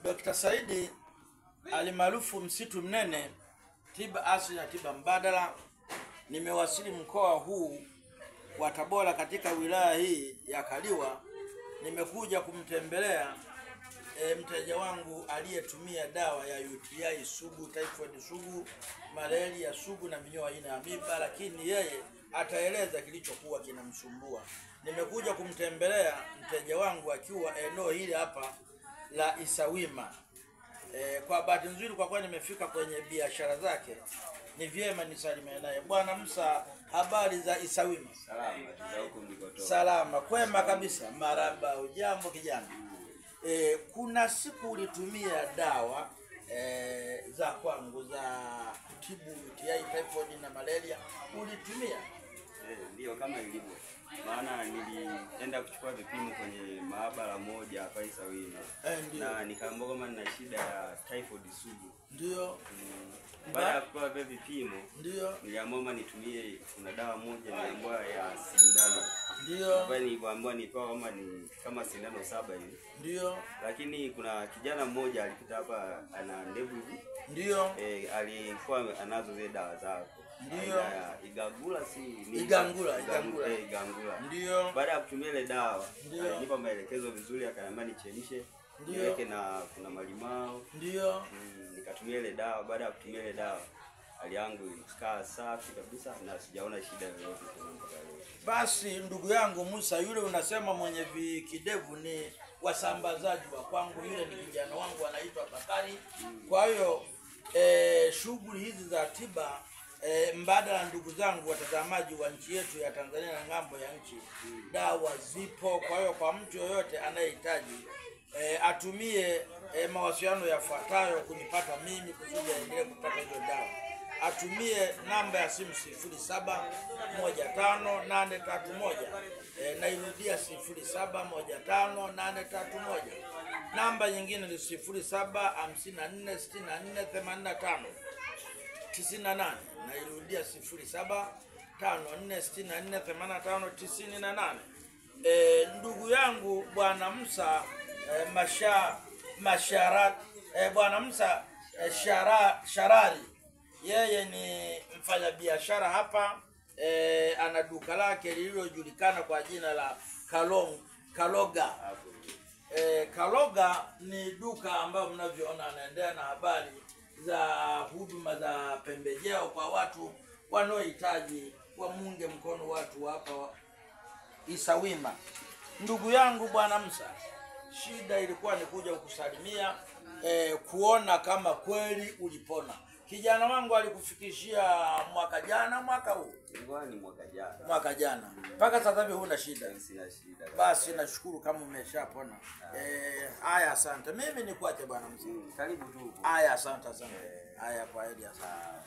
Dr. Saidi alimaarufu Msitu Mnene, tiba asili na tiba mbadala. Nimewasili mkoa huu wa Tabora katika wilaya hii ya Kaliwa. Nimekuja kumtembelea mteja wangu aliyetumia dawa ya UTI sugu, typhoid sugu, malaria sugu na minyoo aina ya miba, lakini yeye ataeleza kilichokuwa kinamsumbua. Nimekuja kumtembelea mteja wangu akiwa eneo hili hapa la Isawima. Kwa bahati nzuri kwa kuwa nimefika kwenye biashara zake, ni vyema nisalimie naye. Bwana Musa, habari za Isawima? Salama, huko mlikotoka. Salama, kwema kabisa. Maraba, ujambo kijana? Kuna siku ulitumia dawa za kwangu za kutibu UTI, typhoid na malaria. Ulitumia? Ndio, kama ilivyo. Maana nilienda kuchukua vipimo kwenye maabara moja hapa Isawima. Na nikaambiwa kama nina shida ya typhoid sugu. Ndio. Baada ya kupewa vipimo, ndio niliamua nitumie, kuna dawa moja niliambiwa ya sindano. Ndio. Kwa niliambiwa nipewa kama ni kama sindano 7 hivi. Ndio. Lakini kuna kijana mmoja alipita hapa ana ndevu hivi. Ndio. Alikuwa anazo zile dawa zako. Ndio. Igangula si ni Igangula. Ndio. Baada ya kutumia ile dawa, alinipa maelekezo vizuri, akaniambia nichemshe. Niweke na kuna malimao. Ndio. Nikatumia ile dawa. Baada ya kutumia ile dawa, hali yangu ilikaa safi kabisa na sijaona shida yoyote tena mpaka leo. Basi ndugu yangu Musa, yule unasema mwenye kidevu ni wasambazaji wa kwangu, yule ni kijana wangu anaitwa Bakari. Kwa hiyo shughuli hizi za tiba mbadala, ndugu zangu watazamaji wa nchi yetu ya Tanzania na ngambo ya nchi, dawa zipo. Kwa hiyo kwa mtu yoyote anayehitaji atumie mawasiliano yafuatayo kunipata mimi kusudi aendelee kupata hizo dawa. Atumie namba ya simu 07158331. Nairudia 07158331. Namba nyingine ni 0754648598. Nairudia 0754648598. Ndugu yangu Bwana Musa Bwana Musa Sharari, yeye ni mfanyabiashara hapa. Ana duka lake lililojulikana kwa jina la Kaloga. Kaloga ni duka ambayo mnavyoona anaendelea na habari za huduma za pembejeo kwa watu wanaohitaji wamunge mkono watu hapa Isawima. Ndugu yangu Bwana Musa, shida ilikuwa ni kuja kukusalimia, kuona kama kweli ulipona. Kijana wangu alikufikishia mwaka jana, mwaka huu? Ni mwaka jana. Mwaka jana. Mpaka sasa hivi huna shida? Sina shida. Basi nashukuru kama umeshapona. Haya, asante. Mimi nikuache Bwana Musa. Karibu tu. Haya, asante sana. Haya, kwa heri sana.